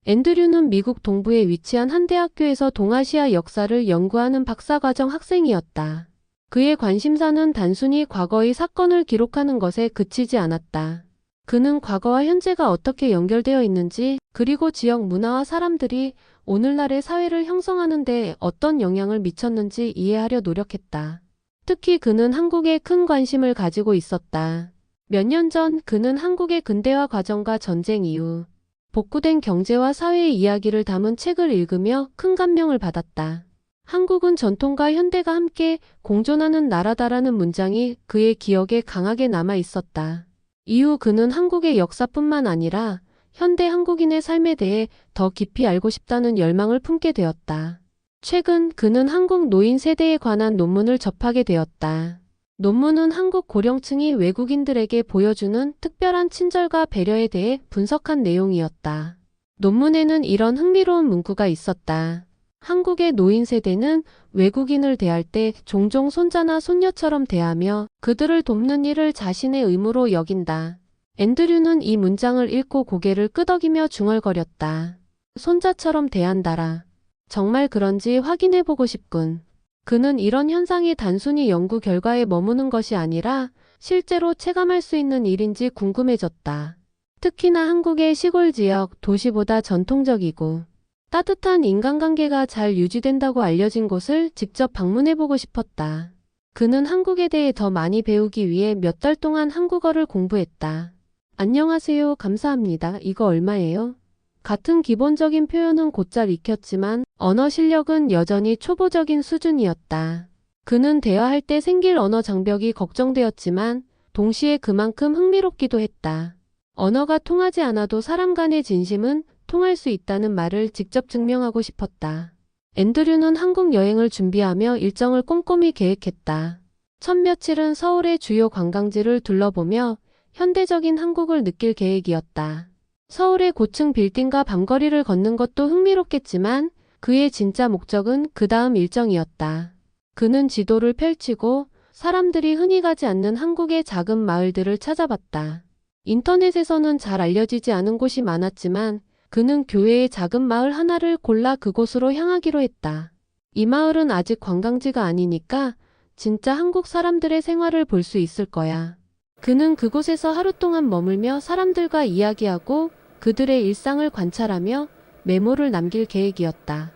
앤드류는 미국 동부에 위치한 한 대학교에서 동아시아 역사를 연구하는 박사과정 학생이었다. 그의 관심사는 단순히 과거의 사건을 기록하는 것에 그치지 않았다. 그는 과거와 현재가 어떻게 연결되어 있는지, 그리고 지역 문화와 사람들이 오늘날의 사회를 형성하는 데 어떤 영향을 미쳤는지 이해하려 노력했다. 특히 그는 한국에 큰 관심을 가지고 있었다. 몇 년 전 그는 한국의 근대화 과정과 전쟁 이후 복구된 경제와 사회의 이야기를 담은 책을 읽으며 큰 감명을 받았다. 한국은 전통과 현대가 함께 공존하는 나라다라는 문장이 그의 기억에 강하게 남아 있었다. 이후 그는 한국의 역사뿐만 아니라 현대 한국인의 삶에 대해 더 깊이 알고 싶다는 열망을 품게 되었다. 최근 그는 한국 노인 세대에 관한 논문을 접하게 되었다. 논문은 한국 고령층이 외국인들에게 보여주는 특별한 친절과 배려에 대해 분석한 내용이었다. 논문에는 이런 흥미로운 문구가 있었다. 한국의 노인 세대는 외국인을 대할 때 종종 손자나 손녀처럼 대하며 그들을 돕는 일을 자신의 의무로 여긴다. 앤드류는 이 문장을 읽고 고개를 끄덕이며 중얼거렸다. 손자처럼 대한다라. 정말 그런지 확인해보고 싶군. 그는 이런 현상이 단순히 연구 결과에 머무는 것이 아니라 실제로 체감할 수 있는 일인지 궁금해졌다. 특히나 한국의 시골 지역, 도시보다 전통적이고 따뜻한 인간관계가 잘 유지된다고 알려진 곳을 직접 방문해보고 싶었다. 그는 한국에 대해 더 많이 배우기 위해 몇 달 동안 한국어를 공부했다. 안녕하세요, 감사합니다. 이거 얼마예요? 같은 기본적인 표현은 곧잘 익혔지만 언어 실력은 여전히 초보적인 수준이었다. 그는 대화할 때 생길 언어 장벽이 걱정되었지만 동시에 그만큼 흥미롭기도 했다. 언어가 통하지 않아도 사람 간의 진심은 통할 수 있다는 말을 직접 증명하고 싶었다. 앤드류는 한국 여행을 준비하며 일정을 꼼꼼히 계획했다. 첫 며칠은 서울의 주요 관광지를 둘러보며 현대적인 한국을 느낄 계획이었다. 서울의 고층 빌딩과 밤거리를 걷는 것도 흥미롭겠지만 그의 진짜 목적은 그 다음 일정이었다. 그는 지도를 펼치고 사람들이 흔히 가지 않는 한국의 작은 마을들을 찾아봤다. 인터넷에서는 잘 알려지지 않은 곳이 많았지만 그는 교외의 작은 마을 하나를 골라 그곳으로 향하기로 했다. 이 마을은 아직 관광지가 아니니까 진짜 한국 사람들의 생활을 볼 수 있을 거야. 그는 그곳에서 하루 동안 머물며 사람들과 이야기하고 그들의 일상을 관찰하며 메모를 남길 계획이었다.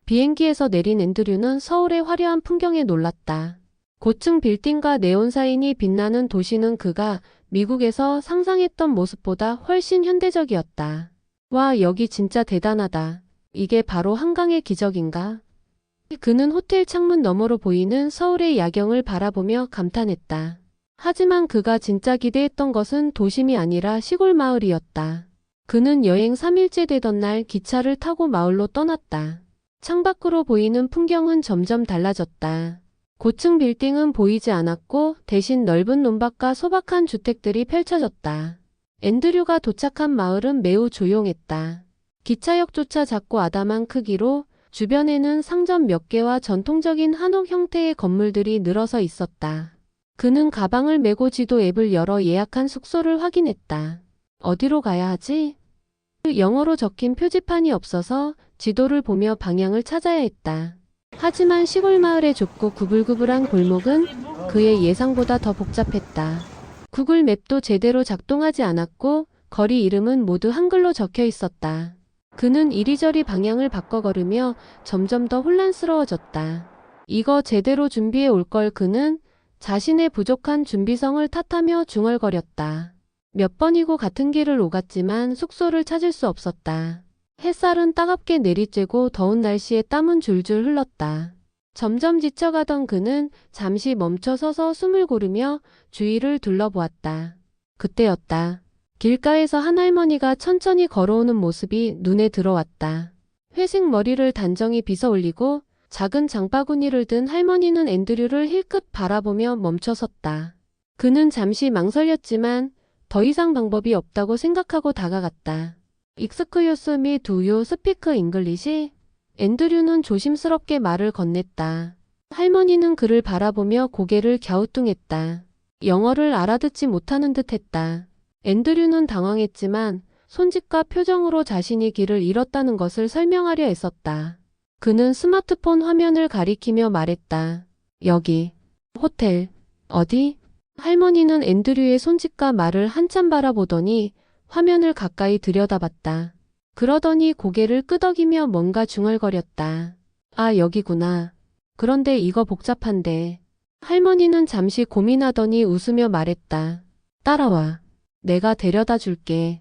비행기에서 내린 앤드류는 서울의 화려한 풍경에 놀랐다. 고층 빌딩과 네온 사인이 빛나는 도시는 그가 미국에서 상상했던 모습보다 훨씬 현대적이었다. 와, 여기 진짜 대단하다. 이게 바로 한강의 기적인가? 그는 호텔 창문 너머로 보이는 서울의 야경을 바라보며 감탄했다. 하지만 그가 진짜 기대했던 것은 도심이 아니라 시골 마을이었다. 그는 여행 3일째 되던 날 기차를 타고 마을로 떠났다. 창밖으로 보이는 풍경은 점점 달라졌다. 고층 빌딩은 보이지 않았고 대신 넓은 논밭과 소박한 주택들이 펼쳐졌다. 앤드류가 도착한 마을은 매우 조용했다. 기차역조차 작고 아담한 크기로 주변에는 상점 몇 개와 전통적인 한옥 형태의 건물들이 늘어서 있었다. 그는 가방을 메고 지도 앱을 열어 예약한 숙소를 확인했다. 어디로 가야 하지? 영어로 적힌 표지판이 없어서 지도를 보며 방향을 찾아야 했다. 하지만 시골 마을의 좁고 구불구불한 골목은 그의 예상보다 더 복잡했다. 구글 맵도 제대로 작동하지 않았고 거리 이름은 모두 한글로 적혀 있었다. 그는 이리저리 방향을 바꿔 걸으며 점점 더 혼란스러워졌다. 이거 제대로 준비해 올 걸. 그는 자신의 부족한 준비성을 탓하며 중얼거렸다. 몇 번이고 같은 길을 오갔지만 숙소를 찾을 수 없었다. 햇살은 따갑게 내리쬐고 더운 날씨에 땀은 줄줄 흘렀다. 점점 지쳐가던 그는 잠시 멈춰 서서 숨을 고르며 주위를 둘러보았다. 그때였다. 길가에서 한 할머니가 천천히 걸어오는 모습이 눈에 들어왔다. 회색 머리를 단정히 빗어 올리고 작은 장바구니를 든 할머니는 앤드류를 힐끗 바라보며 멈춰섰다. 그는 잠시 망설였지만 더 이상 방법이 없다고 생각하고 다가갔다. Excuse me, do you speak English? 앤드류는 조심스럽게 말을 건넸다. 할머니는 그를 바라보며 고개를 갸우뚱했다. 영어를 알아듣지 못하는 듯 했다. 앤드류는 당황했지만 손짓과 표정으로 자신이 길을 잃었다는 것을 설명하려 애썼다. 그는 스마트폰 화면을 가리키며 말했다. 여기. 호텔. 어디? 할머니는 앤드류의 손짓과 말을 한참 바라보더니 화면을 가까이 들여다봤다. 그러더니 고개를 끄덕이며 뭔가 중얼거렸다. 아, 여기구나. 그런데 이거 복잡한데. 할머니는 잠시 고민하더니 웃으며 말했다. 따라와. 내가 데려다 줄게.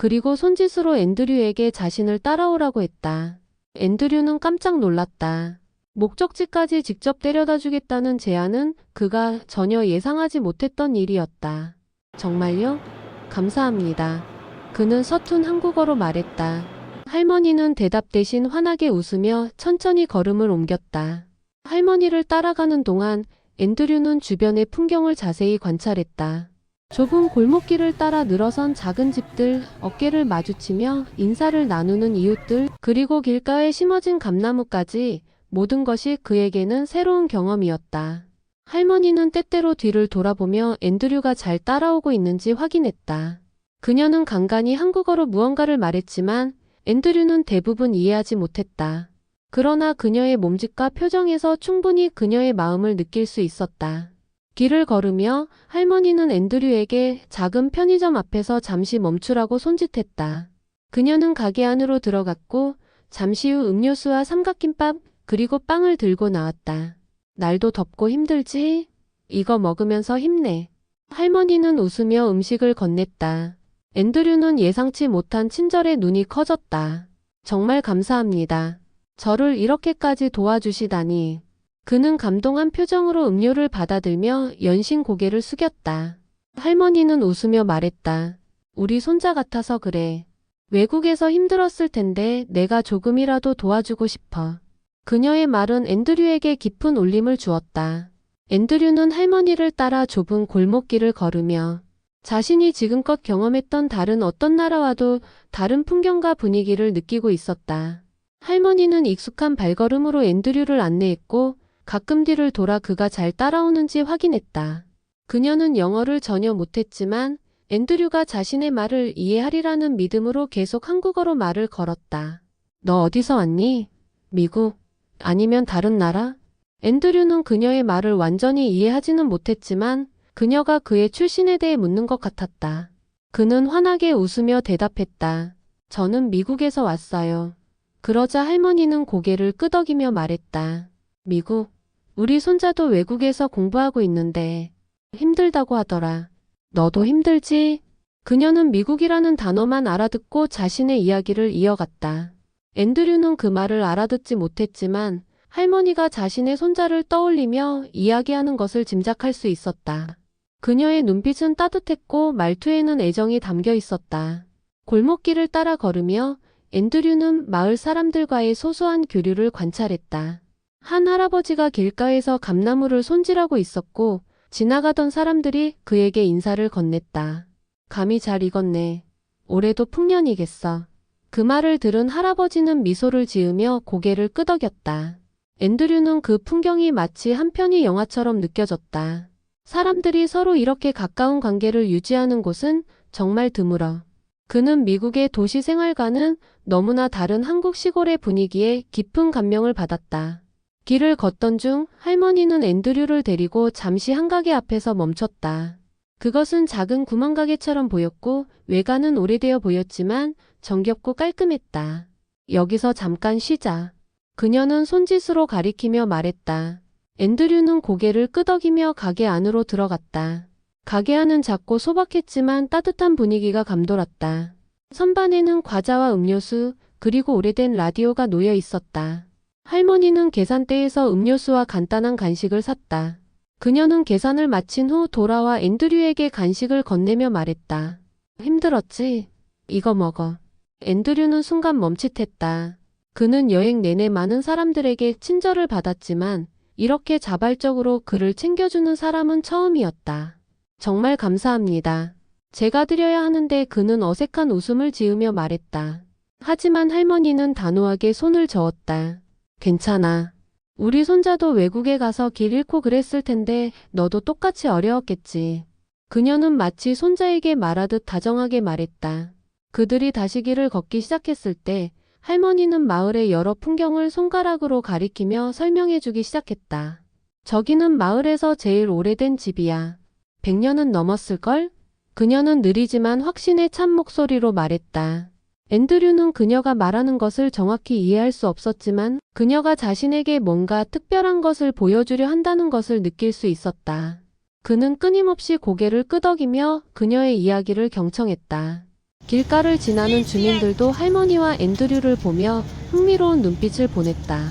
그리고 손짓으로 앤드류에게 자신을 따라오라고 했다. 앤드류는 깜짝 놀랐다. 목적지까지 직접 데려다 주겠다는 제안은 그가 전혀 예상하지 못했던 일이었다. 정말요? 감사합니다. 그는 서툰 한국어로 말했다. 할머니는 대답 대신 환하게 웃으며 천천히 걸음을 옮겼다. 할머니를 따라가는 동안 앤드류는 주변의 풍경을 자세히 관찰했다. 좁은 골목길을 따라 늘어선 작은 집들, 어깨를 마주치며 인사를 나누는 이웃들, 그리고 길가에 심어진 감나무까지 모든 것이 그에게는 새로운 경험이었다. 할머니는 때때로 뒤를 돌아보며 앤드류가 잘 따라오고 있는지 확인했다. 그녀는 간간히 한국어로 무언가를 말했지만 앤드류는 대부분 이해하지 못했다. 그러나 그녀의 몸짓과 표정에서 충분히 그녀의 마음을 느낄 수 있었다. 길을 걸으며 할머니는 앤드류에게 작은 편의점 앞에서 잠시 멈추라고 손짓했다. 그녀는 가게 안으로 들어갔고 잠시 후 음료수와 삼각김밥 그리고 빵을 들고 나왔다. 날도 덥고 힘들지? 이거 먹으면서 힘내. 할머니는 웃으며 음식을 건넸다. 앤드류는 예상치 못한 친절에 눈이 커졌다. 정말 감사합니다. 저를 이렇게까지 도와주시다니. 그는 감동한 표정으로 음료를 받아들며 연신 고개를 숙였다. 할머니는 웃으며 말했다. 우리 손자 같아서 그래. 외국에서 힘들었을 텐데 내가 조금이라도 도와주고 싶어. 그녀의 말은 앤드류에게 깊은 울림을 주었다. 앤드류는 할머니를 따라 좁은 골목길을 걸으며 자신이 지금껏 경험했던 다른 어떤 나라와도 다른 풍경과 분위기를 느끼고 있었다. 할머니는 익숙한 발걸음으로 앤드류를 안내했고 가끔 뒤를 돌아 그가 잘 따라오는지 확인했다. 그녀는 영어를 전혀 못했지만 앤드류가 자신의 말을 이해하리라는 믿음으로 계속 한국어로 말을 걸었다. 너 어디서 왔니? 미국? 아니면 다른 나라? 앤드류는 그녀의 말을 완전히 이해하지는 못했지만 그녀가 그의 출신에 대해 묻는 것 같았다. 그는 환하게 웃으며 대답했다. 저는 미국에서 왔어요. 그러자 할머니는 고개를 끄덕이며 말했다. 미국? 우리 손자도 외국에서 공부하고 있는데 힘들다고 하더라. 너도 힘들지? 그녀는 미국이라는 단어만 알아듣고 자신의 이야기를 이어갔다. 앤드류는 그 말을 알아듣지 못했지만 할머니가 자신의 손자를 떠올리며 이야기하는 것을 짐작할 수 있었다. 그녀의 눈빛은 따뜻했고 말투에는 애정이 담겨 있었다. 골목길을 따라 걸으며 앤드류는 마을 사람들과의 소소한 교류를 관찰했다. 한 할아버지가 길가에서 감나무를 손질하고 있었고 지나가던 사람들이 그에게 인사를 건넸다. 감이 잘 익었네. 올해도 풍년이겠어. 그 말을 들은 할아버지는 미소를 지으며 고개를 끄덕였다. 앤드류는 그 풍경이 마치 한 편의 영화처럼 느껴졌다. 사람들이 서로 이렇게 가까운 관계를 유지하는 곳은 정말 드물어. 그는 미국의 도시 생활과는 너무나 다른 한국 시골의 분위기에 깊은 감명을 받았다. 길을 걷던 중 할머니는 앤드류를 데리고 잠시 한 가게 앞에서 멈췄다. 그것은 작은 구멍가게처럼 보였고 외관은 오래되어 보였지만 정겹고 깔끔했다. 여기서 잠깐 쉬자. 그녀는 손짓으로 가리키며 말했다. 앤드류는 고개를 끄덕이며 가게 안으로 들어갔다. 가게 안은 작고 소박했지만 따뜻한 분위기가 감돌았다. 선반에는 과자와 음료수, 그리고 오래된 라디오가 놓여 있었다. 할머니는 계산대에서 음료수와 간단한 간식을 샀다. 그녀는 계산을 마친 후 돌아와 앤드류에게 간식을 건네며 말했다. 힘들었지? 이거 먹어. 앤드류는 순간 멈칫했다. 그는 여행 내내 많은 사람들에게 친절을 받았지만 이렇게 자발적으로 그를 챙겨주는 사람은 처음이었다. 정말 감사합니다. 제가 드려야 하는데 그는 어색한 웃음을 지으며 말했다. 하지만 할머니는 단호하게 손을 저었다. 괜찮아. 우리 손자도 외국에 가서 길 잃고 그랬을 텐데 너도 똑같이 어려웠겠지. 그녀는 마치 손자에게 말하듯 다정하게 말했다. 그들이 다시 길을 걷기 시작했을 때 할머니는 마을의 여러 풍경을 손가락으로 가리키며 설명해주기 시작했다. 저기는 마을에서 제일 오래된 집이야. 100년은 넘었을걸? 그녀는 느리지만 확신에 찬 목소리로 말했다. 앤드류는 그녀가 말하는 것을 정확히 이해할 수 없었지만 그녀가 자신에게 뭔가 특별한 것을 보여주려 한다는 것을 느낄 수 있었다. 그는 끊임없이 고개를 끄덕이며 그녀의 이야기를 경청했다. 길가를 지나는 주민들도 할머니와 앤드류를 보며 흥미로운 눈빛을 보냈다.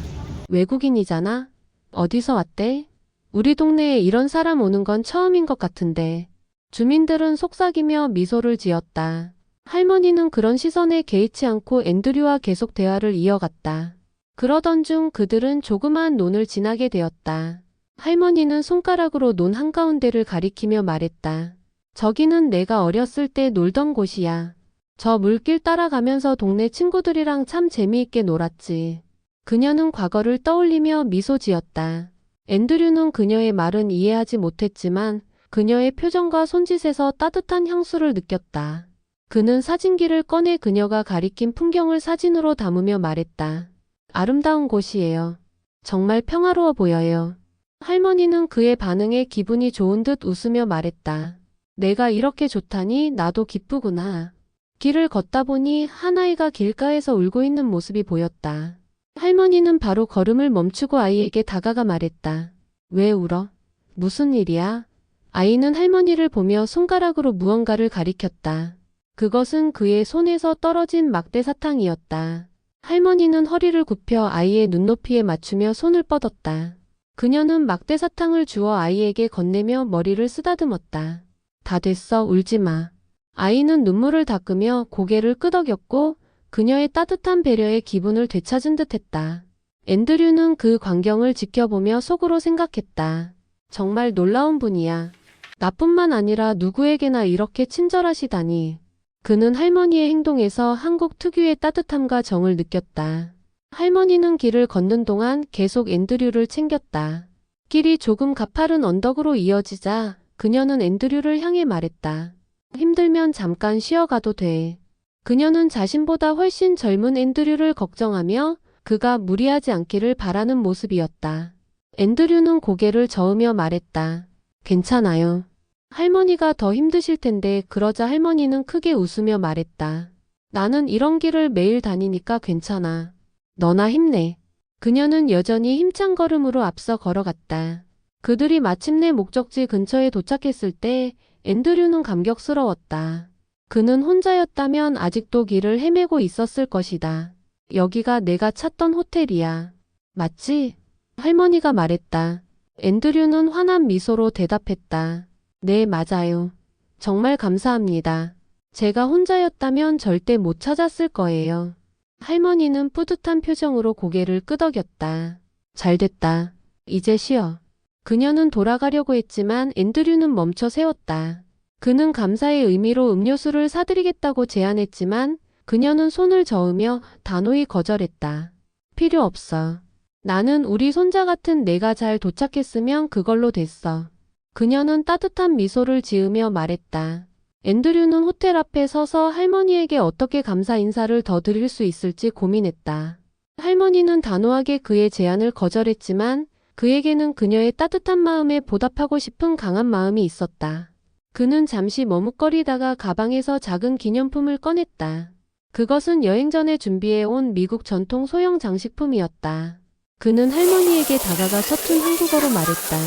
외국인이잖아? 어디서 왔대? 우리 동네에 이런 사람 오는 건 처음인 것 같은데. 주민들은 속삭이며 미소를 지었다. 할머니는 그런 시선에 개의치 않고 앤드류와 계속 대화를 이어갔다. 그러던 중 그들은 조그마한 논을 지나게 되었다. 할머니는 손가락으로 논 한가운데를 가리키며 말했다. 저기는 내가 어렸을 때 놀던 곳이야. 저 물길 따라가면서 동네 친구들이랑 참 재미있게 놀았지. 그녀는 과거를 떠올리며 미소 지었다. 앤드류는 그녀의 말은 이해하지 못했지만 그녀의 표정과 손짓에서 따뜻한 향수를 느꼈다. 그는 사진기를 꺼내 그녀가 가리킨 풍경을 사진으로 담으며 말했다. 아름다운 곳이에요. 정말 평화로워 보여요. 할머니는 그의 반응에 기분이 좋은 듯 웃으며 말했다. 내가 이렇게 좋다니 나도 기쁘구나. 길을 걷다 보니 한 아이가 길가에서 울고 있는 모습이 보였다. 할머니는 바로 걸음을 멈추고 아이에게 다가가 말했다. 왜 울어? 무슨 일이야? 아이는 할머니를 보며 손가락으로 무언가를 가리켰다. 그것은 그의 손에서 떨어진 막대 사탕이었다. 할머니는 허리를 굽혀 아이의 눈높이에 맞추며 손을 뻗었다. 그녀는 막대 사탕을 주어 아이에게 건네며 머리를 쓰다듬었다. 다 됐어, 울지 마. 아이는 눈물을 닦으며 고개를 끄덕였고 그녀의 따뜻한 배려에 기분을 되찾은 듯했다. 앤드류는 그 광경을 지켜보며 속으로 생각했다. 정말 놀라운 분이야. 나뿐만 아니라 누구에게나 이렇게 친절하시다니. 그는 할머니의 행동에서 한국 특유의 따뜻함과 정을 느꼈다. 할머니는 길을 걷는 동안 계속 앤드류를 챙겼다. 길이 조금 가파른 언덕으로 이어지자 그녀는 앤드류를 향해 말했다. 힘들면 잠깐 쉬어가도 돼. 그녀는 자신보다 훨씬 젊은 앤드류를 걱정하며 그가 무리하지 않기를 바라는 모습이었다. 앤드류는 고개를 저으며 말했다. 괜찮아요. 할머니가 더 힘드실 텐데. 그러자 할머니는 크게 웃으며 말했다. 나는 이런 길을 매일 다니니까 괜찮아. 너나 힘내. 그녀는 여전히 힘찬 걸음으로 앞서 걸어갔다. 그들이 마침내 목적지 근처에 도착했을 때 앤드류는 감격스러웠다. 그는 혼자였다면 아직도 길을 헤매고 있었을 것이다. 여기가 내가 찾던 호텔이야. 맞지? 할머니가 말했다. 앤드류는 환한 미소로 대답했다. 네, 맞아요. 정말 감사합니다. 제가 혼자였다면 절대 못 찾았을 거예요. 할머니는 뿌듯한 표정으로 고개를 끄덕였다. 잘됐다. 이제 쉬어. 그녀는 돌아가려고 했지만 앤드류는 멈춰 세웠다. 그는 감사의 의미로 음료수를 사드리겠다고 제안했지만 그녀는 손을 저으며 단호히 거절했다. 필요 없어. 나는 우리 손자 같은 내가 잘 도착했으면 그걸로 됐어. 그녀는 따뜻한 미소를 지으며 말했다. 앤드류는 호텔 앞에 서서 할머니에게 어떻게 감사 인사를 더 드릴 수 있을지 고민했다. 할머니는 단호하게 그의 제안을 거절했지만 그에게는 그녀의 따뜻한 마음에 보답하고 싶은 강한 마음이 있었다. 그는 잠시 머뭇거리다가 가방에서 작은 기념품을 꺼냈다. 그것은 여행 전에 준비해온 미국 전통 소형 장식품이었다. 그는 할머니에게 다가가 서툰 한국어로 말했다.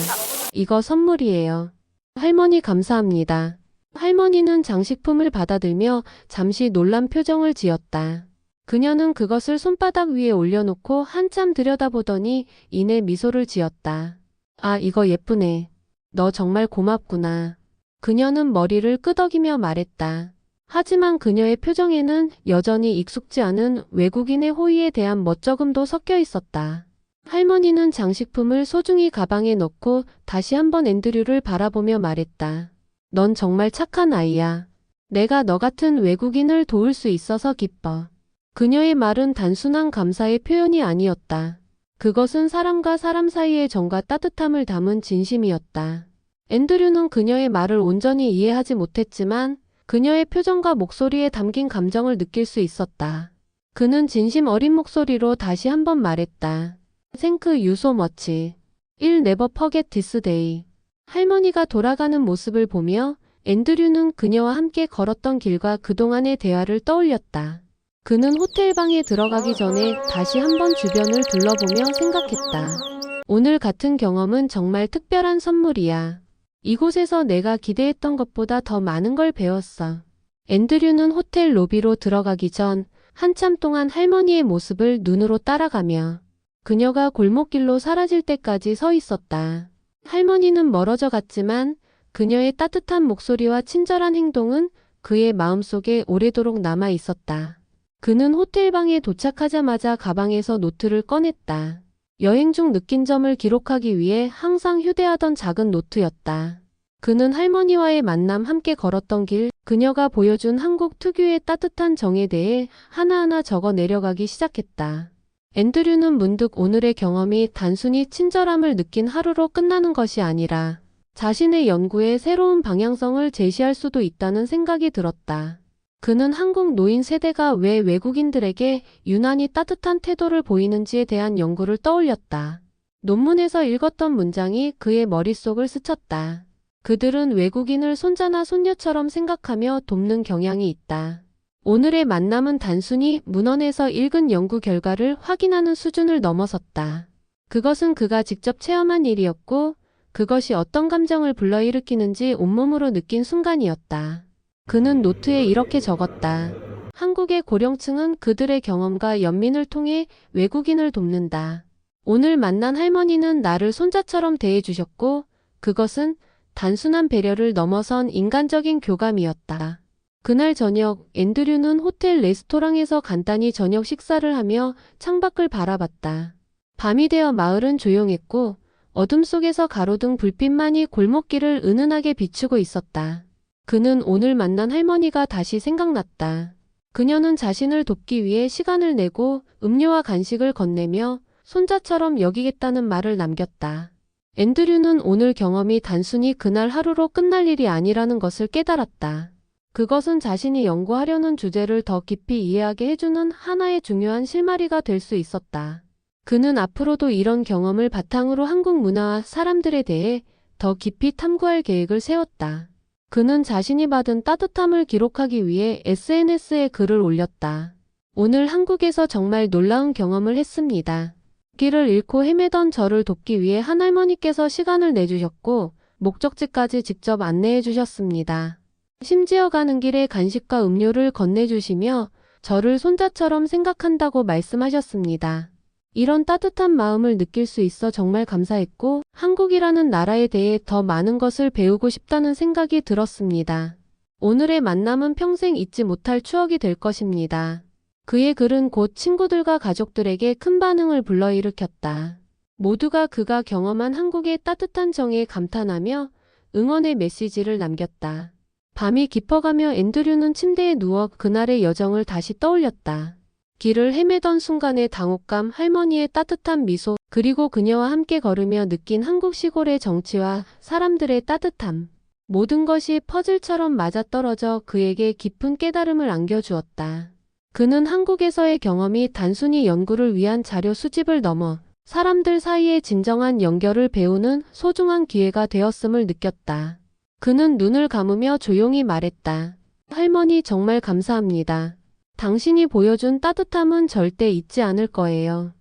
이거 선물이에요. 할머니 감사합니다. 할머니는 장식품을 받아들며 잠시 놀란 표정을 지었다. 그녀는 그것을 손바닥 위에 올려놓고 한참 들여다보더니 이내 미소를 지었다. 아, 이거 예쁘네. 너 정말 고맙구나. 그녀는 머리를 끄덕이며 말했다. 하지만 그녀의 표정에는 여전히 익숙지 않은 외국인의 호의에 대한 멋쩍음도 섞여 있었다. 할머니는 장식품을 소중히 가방에 넣고 다시 한번 앤드류를 바라보며 말했다. 넌 정말 착한 아이야. 내가 너 같은 외국인을 도울 수 있어서 기뻐. 그녀의 말은 단순한 감사의 표현이 아니었다. 그것은 사람과 사람 사이의 정과 따뜻함을 담은 진심이었다. 앤드류는 그녀의 말을 온전히 이해하지 못했지만 그녀의 표정과 목소리에 담긴 감정을 느낄 수 있었다. 그는 진심 어린 목소리로 다시 한번 말했다. Thank you so much. I'll never forget this day. 할머니가 돌아가는 모습을 보며 앤드류는 그녀와 함께 걸었던 길과 그동안의 대화를 떠올렸다. 그는 호텔 방에 들어가기 전에 다시 한번 주변을 둘러보며 생각했다. 오늘 같은 경험은 정말 특별한 선물이야. 이곳에서 내가 기대했던 것보다 더 많은 걸 배웠어. 앤드류는 호텔 로비로 들어가기 전 한참 동안 할머니의 모습을 눈으로 따라가며 그녀가 골목길로 사라질 때까지 서 있었다. 할머니는 멀어져 갔지만 그녀의 따뜻한 목소리와 친절한 행동은 그의 마음속에 오래도록 남아 있었다. 그는 호텔방에 도착하자마자 가방에서 노트를 꺼냈다. 여행 중 느낀 점을 기록하기 위해 항상 휴대하던 작은 노트였다. 그는 할머니와의 만남, 함께 걸었던 길, 그녀가 보여준 한국 특유의 따뜻한 정에 대해 하나하나 적어 내려가기 시작했다. 앤드류는 문득 오늘의 경험이 단순히 친절함을 느낀 하루로 끝나는 것이 아니라 자신의 연구에 새로운 방향성을 제시할 수도 있다는 생각이 들었다. 그는 한국 노인 세대가 왜 외국인들에게 유난히 따뜻한 태도를 보이는지에 대한 연구를 떠올렸다. 논문에서 읽었던 문장이 그의 머릿속을 스쳤다. 그들은 외국인을 손자나 손녀처럼 생각하며 돕는 경향이 있다. 오늘의 만남은 단순히 문헌에서 읽은 연구 결과를 확인하는 수준을 넘어섰다. 그것은 그가 직접 체험한 일이었고 그것이 어떤 감정을 불러일으키는지 온몸으로 느낀 순간이었다. 그는 노트에 이렇게 적었다. 한국의 고령층은 그들의 경험과 연민을 통해 외국인을 돕는다. 오늘 만난 할머니는 나를 손자처럼 대해주셨고 그것은 단순한 배려를 넘어선 인간적인 교감이었다. 그날 저녁 앤드류는 호텔 레스토랑에서 간단히 저녁 식사를 하며 창밖을 바라봤다. 밤이 되어 마을은 조용했고 어둠 속에서 가로등 불빛만이 골목길을 은은하게 비추고 있었다. 그는 오늘 만난 할머니가 다시 생각났다. 그녀는 자신을 돕기 위해 시간을 내고 음료와 간식을 건네며 손자처럼 여기겠다는 말을 남겼다. 앤드류는 오늘 경험이 단순히 그날 하루로 끝날 일이 아니라는 것을 깨달았다. 그것은 자신이 연구하려는 주제를 더 깊이 이해하게 해주는 하나의 중요한 실마리가 될 수 있었다. 그는 앞으로도 이런 경험을 바탕으로 한국 문화와 사람들에 대해 더 깊이 탐구할 계획을 세웠다. 그는 자신이 받은 따뜻함을 기록하기 위해 SNS에 글을 올렸다. 오늘 한국에서 정말 놀라운 경험을 했습니다. 길을 잃고 헤매던 저를 돕기 위해 한 할머니께서 시간을 내주셨고 목적지까지 직접 안내해 주셨습니다. 심지어 가는 길에 간식과 음료를 건네주시며 저를 손자처럼 생각한다고 말씀하셨습니다. 이런 따뜻한 마음을 느낄 수 있어 정말 감사했고 한국이라는 나라에 대해 더 많은 것을 배우고 싶다는 생각이 들었습니다. 오늘의 만남은 평생 잊지 못할 추억이 될 것입니다. 그의 글은 곧 친구들과 가족들에게 큰 반응을 불러일으켰다. 모두가 그가 경험한 한국의 따뜻한 정에 감탄하며 응원의 메시지를 남겼다. 밤이 깊어가며 앤드류는 침대에 누워 그날의 여정을 다시 떠올렸다. 길을 헤매던 순간의 당혹감, 할머니의 따뜻한 미소, 그리고 그녀와 함께 걸으며 느낀 한국 시골의 정취와 사람들의 따뜻함. 모든 것이 퍼즐처럼 맞아떨어져 그에게 깊은 깨달음을 안겨주었다. 그는 한국에서의 경험이 단순히 연구를 위한 자료 수집을 넘어 사람들 사이의 진정한 연결을 배우는 소중한 기회가 되었음을 느꼈다. 그는 눈을 감으며 조용히 말했다. 할머니 정말 감사합니다. 당신이 보여준 따뜻함은 절대 잊지 않을 거예요.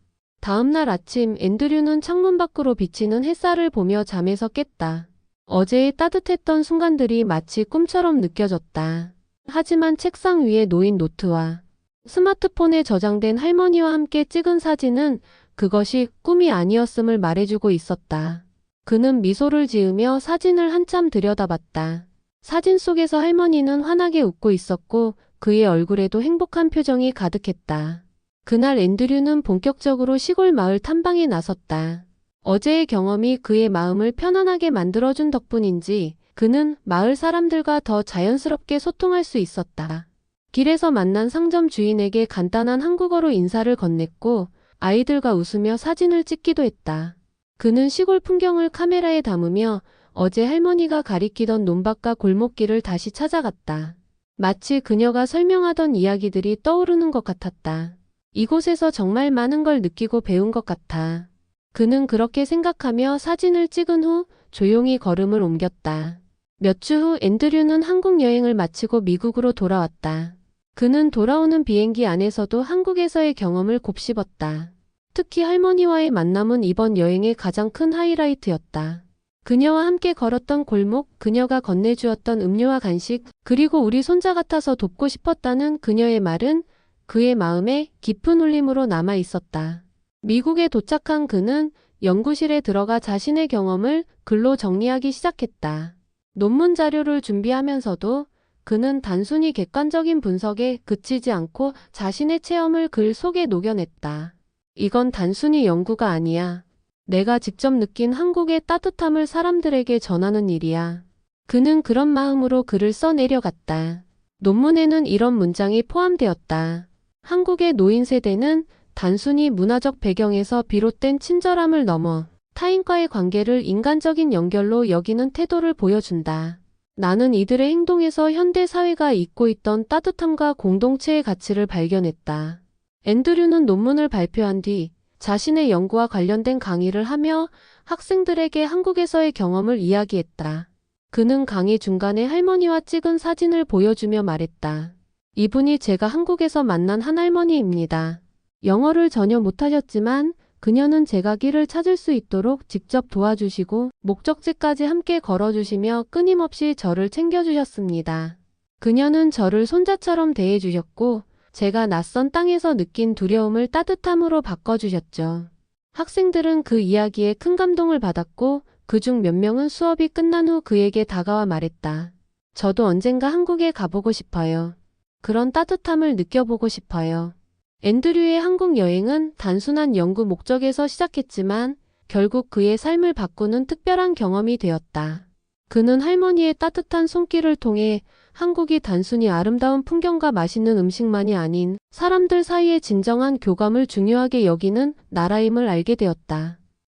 다음날 아침 앤드류는 창문 밖으로 비치는 햇살을 보며 잠에서 깼다. 어제의 따뜻했던 순간들이 마치 꿈처럼 느껴졌다. 하지만 책상 위에 놓인 노트와 스마트폰에 저장된 할머니와 함께 찍은 사진은 그것이 꿈이 아니었음을 말해주고 있었다. 그는 미소를 지으며 사진을 한참 들여다봤다. 사진 속에서 할머니는 환하게 웃고 있었고 그의 얼굴에도 행복한 표정이 가득했다. 그날 앤드류는 본격적으로 시골 마을 탐방에 나섰다. 어제의 경험이 그의 마음을 편안하게 만들어준 덕분인지 그는 마을 사람들과 더 자연스럽게 소통할 수 있었다. 길에서 만난 상점 주인에게 간단한 한국어로 인사를 건넸고 아이들과 웃으며 사진을 찍기도 했다. 그는 시골 풍경을 카메라에 담으며 어제 할머니가 가리키던 논밭과 골목길을 다시 찾아갔다. 마치 그녀가 설명하던 이야기들이 떠오르는 것 같았다. 이곳에서 정말 많은 걸 느끼고 배운 것 같아. 그는 그렇게 생각하며 사진을 찍은 후 조용히 걸음을 옮겼다. 몇 주 후 앤드류는 한국 여행을 마치고 미국으로 돌아왔다. 그는 돌아오는 비행기 안에서도 한국에서의 경험을 곱씹었다. 특히 할머니와의 만남은 이번 여행의 가장 큰 하이라이트였다. 그녀와 함께 걸었던 골목, 그녀가 건네주었던 음료와 간식, 그리고 우리 손자 같아서 돕고 싶었다는 그녀의 말은 그의 마음에 깊은 울림으로 남아 있었다. 미국에 도착한 그는 연구실에 들어가 자신의 경험을 글로 정리하기 시작했다. 논문 자료를 준비하면서도 그는 단순히 객관적인 분석에 그치지 않고 자신의 체험을 글 속에 녹여냈다. 이건 단순히 연구가 아니야. 내가 직접 느낀 한국의 따뜻함을 사람들에게 전하는 일이야. 그는 그런 마음으로 글을 써내려갔다. 논문에는 이런 문장이 포함되었다. 한국의 노인 세대는 단순히 문화적 배경에서 비롯된 친절함을 넘어 타인과의 관계를 인간적인 연결로 여기는 태도를 보여준다. 나는 이들의 행동에서 현대 사회가 잊고 있던 따뜻함과 공동체의 가치를 발견했다. 앤드류는 논문을 발표한 뒤 자신의 연구와 관련된 강의를 하며 학생들에게 한국에서의 경험을 이야기했다. 그는 강의 중간에 할머니와 찍은 사진을 보여주며 말했다. 이분이 제가 한국에서 만난 한 할머니입니다. 영어를 전혀 못하셨지만 그녀는 제가 길을 찾을 수 있도록 직접 도와주시고 목적지까지 함께 걸어주시며 끊임없이 저를 챙겨주셨습니다. 그녀는 저를 손자처럼 대해주셨고 제가 낯선 땅에서 느낀 두려움을 따뜻함으로 바꿔주셨죠. 학생들은 그 이야기에 큰 감동을 받았고 그중 몇 명은 수업이 끝난 후 그에게 다가와 말했다. 저도 언젠가 한국에 가보고 싶어요. 그런 따뜻함을 느껴보고 싶어요. 앤드류의 한국 여행은 단순한 연구 목적에서 시작했지만 결국 그의 삶을 바꾸는 특별한 경험이 되었다. 그는 할머니의 따뜻한 손길을 통해 한국이 단순히 아름다운 풍경과 맛있는 음식만이 아닌 사람들 사이의 진정한 교감을 중요하게 여기는 나라임을 알게 되었다.